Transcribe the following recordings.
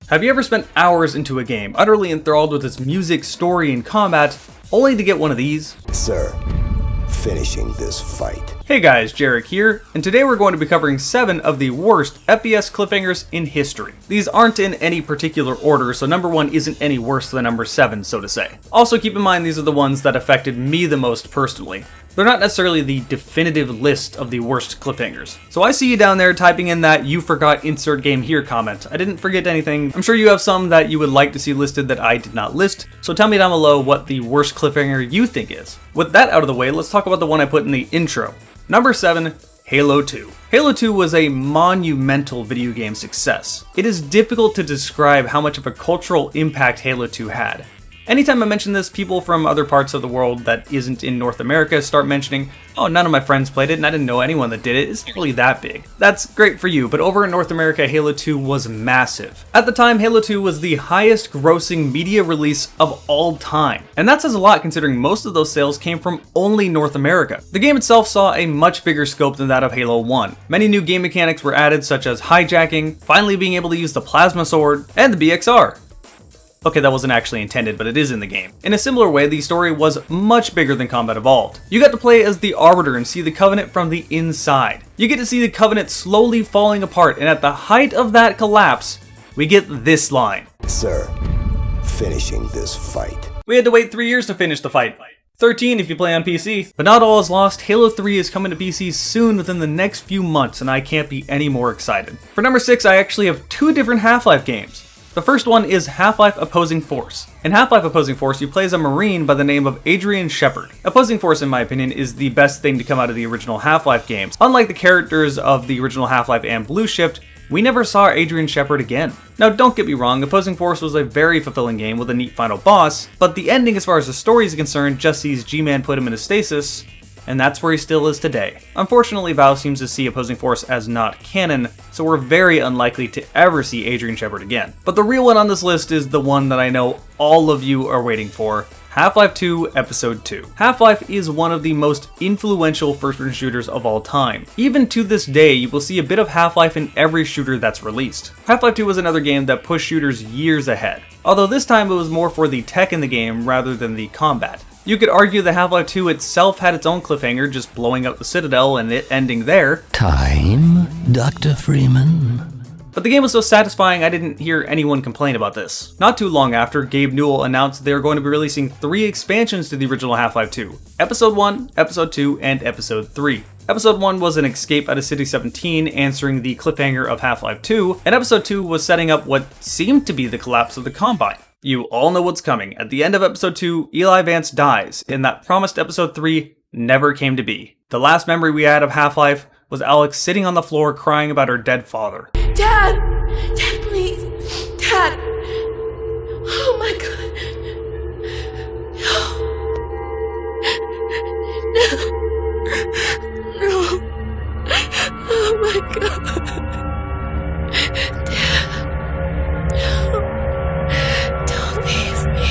Have you ever spent hours into a game, utterly enthralled with its music, story, and combat, only to get one of these? Sir, finishing this fight. Hey guys, Jarek here, and today we're going to be covering 7 of the worst FPS cliffhangers in history. These aren't in any particular order, so number 1 isn't any worse than number 7, so to say. Also keep in mind these are the ones that affected me the most personally. They're not necessarily the definitive list of the worst cliffhangers. So I see you down there typing in that "you forgot insert game here" comment. I didn't forget anything. I'm sure you have some that you would like to see listed that I did not list, so tell me down below what the worst cliffhanger you think is. With that out of the way, let's talk about the one I put in the intro. Number 7, Halo 2. Halo 2 was a monumental video game success. It is difficult to describe how much of a cultural impact Halo 2 had. Anytime I mention this, people from other parts of the world that isn't in North America start mentioning, "Oh, none of my friends played it and I didn't know anyone that did it. It's not really that big." That's great for you, but over in North America, Halo 2 was massive. At the time, Halo 2 was the highest grossing media release of all time. And that says a lot considering most of those sales came from only North America. The game itself saw a much bigger scope than that of Halo 1. Many new game mechanics were added, such as hijacking, finally being able to use the plasma sword, and the BXR. Okay, that wasn't actually intended, but it is in the game. In a similar way, the story was much bigger than Combat Evolved. You got to play as the Arbiter and see the Covenant from the inside. You get to see the Covenant slowly falling apart, and at the height of that collapse, we get this line. Sir, finishing this fight. We had to wait 3 years to finish the fight. 13 if you play on PC. But not all is lost. Halo 3 is coming to PC soon within the next few months, and I can't be any more excited. For number 6, I actually have 2 different Half-Life games. The first one is Half-Life Opposing Force. In Half-Life Opposing Force, you play as a Marine by the name of Adrian Shepard. Opposing Force, in my opinion, is the best thing to come out of the original Half-Life games. Unlike the characters of the original Half-Life and Blue Shift, we never saw Adrian Shepard again. Now don't get me wrong, Opposing Force was a very fulfilling game with a neat final boss, but the ending as far as the story is concerned just sees G-Man put him into stasis, and that's where he still is today. Unfortunately, Valve seems to see Opposing Force as not canon, so we're very unlikely to ever see Adrian Shepard again. But the real one on this list is the one that I know all of you are waiting for, Half-Life 2 Episode 2. Half-Life is one of the most influential first-person shooters of all time. Even to this day, you will see a bit of Half-Life in every shooter that's released. Half-Life 2 was another game that pushed shooters years ahead, although this time it was more for the tech in the game rather than the combat. You could argue that Half-Life 2 itself had its own cliffhanger, just blowing up the Citadel and it ending there. Time, Dr. Freeman? But the game was so satisfying I didn't hear anyone complain about this. Not too long after, Gabe Newell announced they were going to be releasing 3 expansions to the original Half-Life 2. Episode 1, Episode 2, and Episode 3. Episode 1 was an escape out of City 17, answering the cliffhanger of Half-Life 2, and Episode 2 was setting up what seemed to be the collapse of the Combine. You all know what's coming. At the end of Episode 2, Eli Vance dies, and that promised Episode 3 never came to be. The last memory we had of Half-Life was Alex sitting on the floor crying about her dead father. Dad! Dad, please! Dad! Oh my god! No! No! Oh my god! Dad! No! Don't leave me!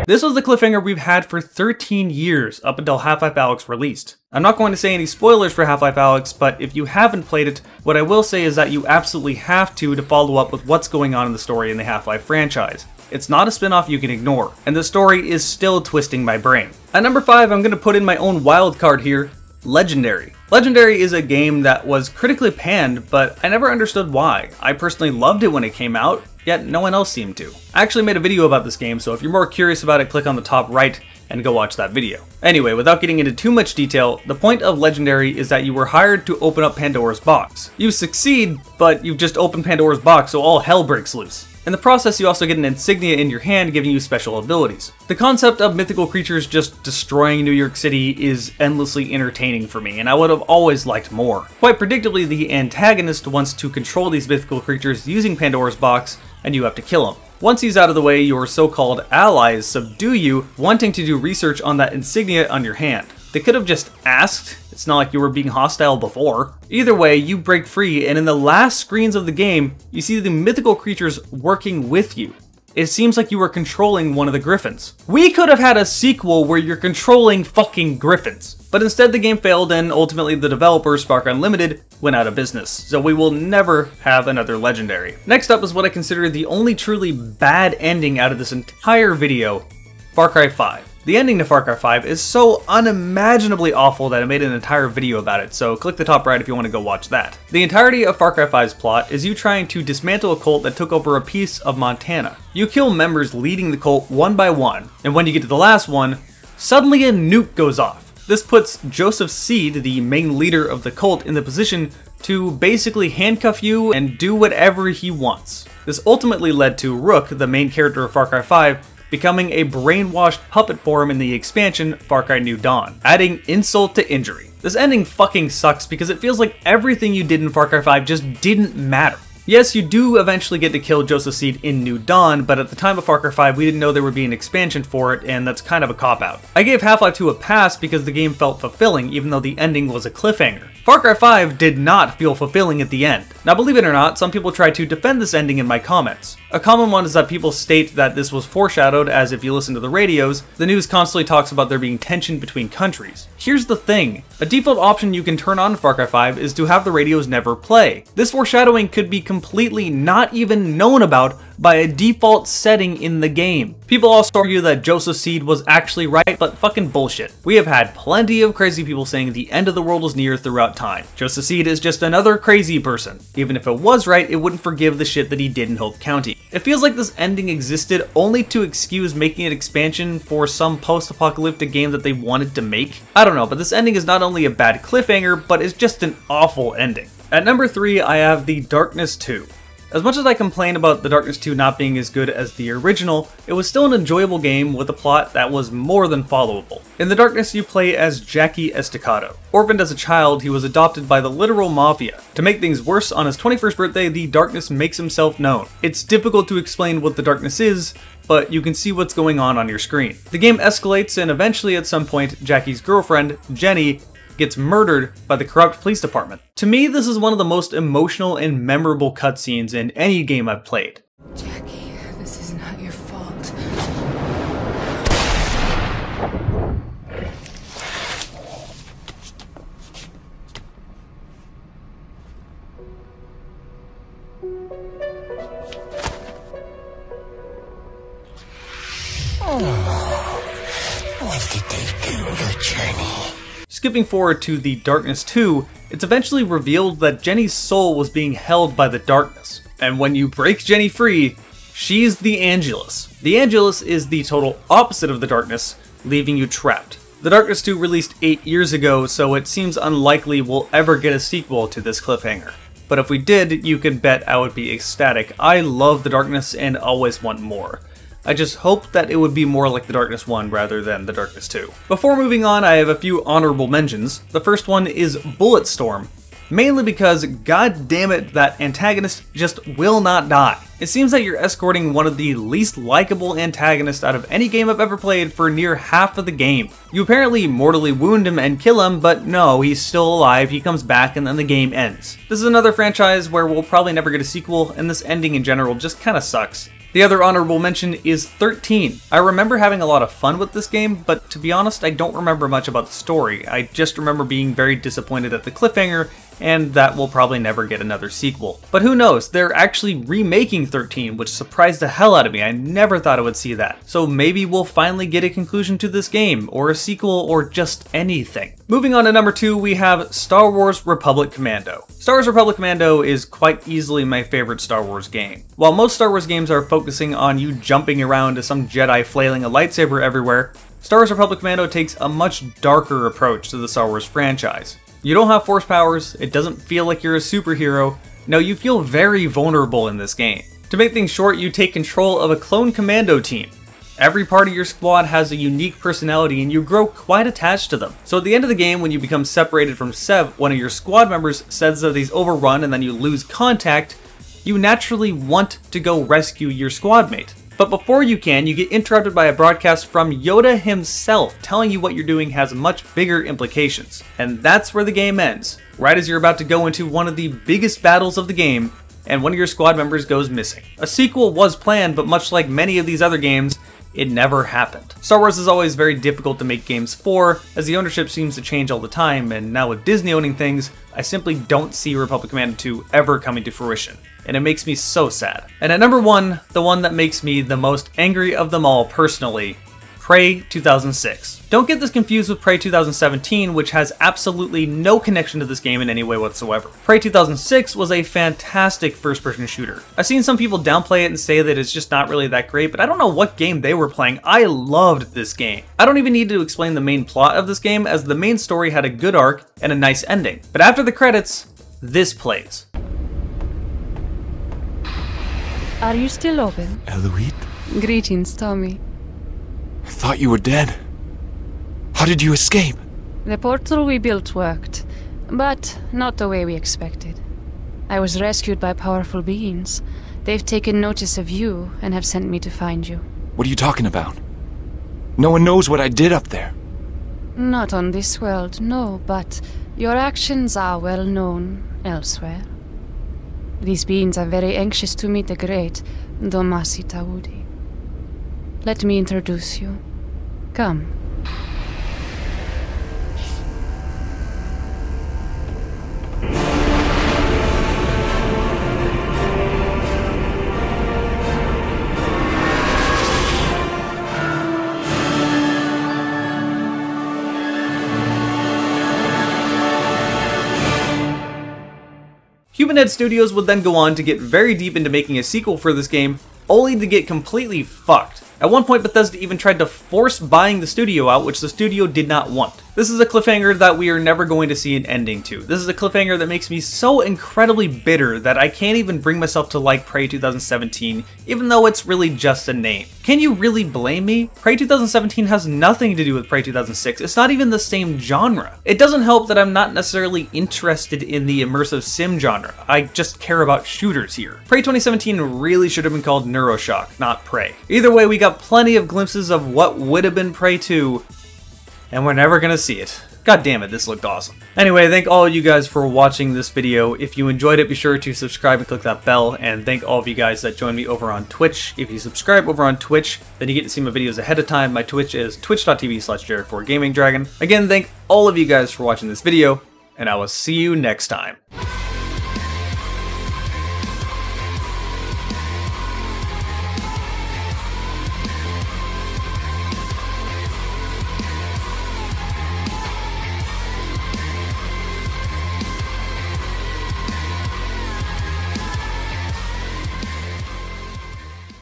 This was the cliffhanger we've had for 13 years, up until Half-Life Alyx released. I'm not going to say any spoilers for Half-Life Alyx, but if you haven't played it, what I will say is that you absolutely have to follow up with what's going on in the story in the Half-Life franchise. It's not a spin-off you can ignore, and the story is still twisting my brain. At number 5, I'm going to put in my own wild card here, Legendary. Legendary is a game that was critically panned, but I never understood why. I personally loved it when it came out, yet no one else seemed to. I actually made a video about this game, so if you're more curious about it, click on the top right and go watch that video. Anyway, without getting into too much detail, the point of Legendary is that you were hired to open up Pandora's box. You succeed, but you've just opened Pandora's box, so all hell breaks loose. In the process, you also get an insignia in your hand giving you special abilities. The concept of mythical creatures just destroying New York City is endlessly entertaining for me, and I would have always liked more. Quite predictably, the antagonist wants to control these mythical creatures using Pandora's box, and you have to kill him. Once he's out of the way, your so-called allies subdue you, wanting to do research on that insignia on your hand. They could have just asked. It's not like you were being hostile before. Either way, you break free, and in the last screens of the game, you see the mythical creatures working with you. It seems like you were controlling one of the griffins. We could have had a sequel where you're controlling fucking griffins. But instead the game failed and ultimately the developer, Spark Unlimited, went out of business. So we will never have another Legendary. Next up is what I consider the only truly bad ending out of this entire video, Far Cry 5. The ending to Far Cry 5 is so unimaginably awful that I made an entire video about it, so click the top right if you want to go watch that. The entirety of Far Cry 5's plot is you trying to dismantle a cult that took over a piece of Montana. You kill members leading the cult one by one, and when you get to the last one, suddenly a nuke goes off. This puts Joseph Seed, the main leader of the cult, in the position to basically handcuff you and do whatever he wants. This ultimately led to Rook, the main character of Far Cry 5, becoming a brainwashed puppet for him in the expansion Far Cry New Dawn, adding insult to injury. This ending fucking sucks because it feels like everything you did in Far Cry 5 just didn't matter. Yes, you do eventually get to kill Joseph Seed in New Dawn, but at the time of Far Cry 5 we didn't know there would be an expansion for it, and that's kind of a cop-out. I gave Half-Life 2 a pass because the game felt fulfilling even though the ending was a cliffhanger. Far Cry 5 did not feel fulfilling at the end. Now believe it or not, some people try to defend this ending in my comments. A common one is that people state that this was foreshadowed, as if you listen to the radios, the news constantly talks about there being tension between countries. Here's the thing, a default option you can turn on in Far Cry 5 is to have the radios never play. This foreshadowing could be completely not even known about by a default setting in the game. People also argue that Joseph Seed was actually right, but fucking bullshit. We have had plenty of crazy people saying the end of the world is near throughout time. Joseph Seed is just another crazy person. Even if it was right, it wouldn't forgive the shit that he did in Hope County. It feels like this ending existed only to excuse making an expansion for some post-apocalyptic game that they wanted to make. I don't know, but this ending is not only a bad cliffhanger, but it's just an awful ending. At number 3, I have The Darkness 2. As much as I complain about The Darkness 2 not being as good as the original, it was still an enjoyable game with a plot that was more than followable. In The Darkness, you play as Jackie Estacado. Orphaned as a child, he was adopted by the literal mafia. To make things worse, on his 21st birthday, the Darkness makes himself known. It's difficult to explain what the Darkness is, but you can see what's going on your screen. The game escalates, and eventually at some point, Jackie's girlfriend, Jenny, gets murdered by the corrupt police department. To me, this is one of the most emotional and memorable cutscenes in any game I've played. Jackie, this is not your fault. What did they do to Jenny? Skipping forward to The Darkness 2, it's eventually revealed that Jenny's soul was being held by the Darkness. And when you break Jenny free, she's the Angelus. The Angelus is the total opposite of the Darkness, leaving you trapped. The Darkness 2 released 8 years ago, so it seems unlikely we'll ever get a sequel to this cliffhanger. But if we did, you can bet I would be ecstatic. I love The Darkness and always want more. I just hope that it would be more like The Darkness 1 rather than The Darkness 2. Before moving on, I have a few honorable mentions. The first one is Bulletstorm, mainly because god damn it, that antagonist just will not die. It seems that you're escorting one of the least likable antagonists out of any game I've ever played for near half of the game. You apparently mortally wound him and kill him, but no, he's still alive, he comes back, and then the game ends. This is another franchise where we'll probably never get a sequel, and this ending in general just kinda sucks. The other honorable mention is 13. I remember having a lot of fun with this game, but to be honest, I don't remember much about the story. I just remember being very disappointed at the cliffhanger, and that we'll probably never get another sequel. But who knows, they're actually remaking 13, which surprised the hell out of me. I never thought I would see that. So maybe we'll finally get a conclusion to this game, or a sequel, or just anything. Moving on to number 2, we have Star Wars Republic Commando. Star Wars Republic Commando is quite easily my favorite Star Wars game. While most Star Wars games are focusing on you jumping around as some Jedi flailing a lightsaber everywhere, Star Wars Republic Commando takes a much darker approach to the Star Wars franchise. You don't have force powers, it doesn't feel like you're a superhero, no, you feel very vulnerable in this game. To make things short, you take control of a clone commando team. Every part of your squad has a unique personality and you grow quite attached to them. So at the end of the game, when you become separated from Sev, one of your squad members says that he's overrun and then you lose contact, you naturally want to go rescue your squad mate. But before you can, you get interrupted by a broadcast from Yoda himself telling you what you're doing has much bigger implications. And that's where the game ends. Right as you're about to go into one of the biggest battles of the game, and one of your squad members goes missing. A sequel was planned, but much like many of these other games, it never happened. Star Wars is always very difficult to make games for, as the ownership seems to change all the time, and now with Disney owning things, I simply don't see Republic Commando 2 ever coming to fruition, and it makes me so sad. And at number 1, the one that makes me the most angry of them all personally, Prey 2006. Don't get this confused with Prey 2017, which has absolutely no connection to this game in any way whatsoever. Prey 2006 was a fantastic first-person shooter. I've seen some people downplay it and say that it's just not really that great, but I don't know what game they were playing. I loved this game. I don't even need to explain the main plot of this game, as the main story had a good arc and a nice ending. But after the credits, this plays. Are you still open? Eloise? Greetings, Tommy. I thought you were dead. How did you escape? The portal we built worked, but not the way we expected. I was rescued by powerful beings. They've taken notice of you and have sent me to find you. What are you talking about? No one knows what I did up there. Not on this world, no, but your actions are well known elsewhere. These beings are very anxious to meet the great Domasi Taudi. Let me introduce you. Come. Humanhead Studios would then go on to get very deep into making a sequel for this game, only to get completely fucked. At one point, Bethesda even tried to force buying the studio out, which the studio did not want. This is a cliffhanger that we are never going to see an ending to. This is a cliffhanger that makes me so incredibly bitter that I can't even bring myself to like Prey 2017, even though it's really just a name. Can you really blame me? Prey 2017 has nothing to do with Prey 2006. It's not even the same genre. It doesn't help that I'm not necessarily interested in the immersive sim genre. I just care about shooters here. Prey 2017 really should have been called Neuroshock, not Prey. Either way, we got plenty of glimpses of what would have been Prey 2, and we're never gonna see it. God damn it, this looked awesome. Anyway, thank all of you guys for watching this video. If you enjoyed it, be sure to subscribe and click that bell, and thank all of you guys that joined me over on Twitch. If you subscribe over on Twitch, then you get to see my videos ahead of time. My Twitch is twitch.tv/Jared4GamingDragon. Again, thank all of you guys for watching this video, and I will see you next time.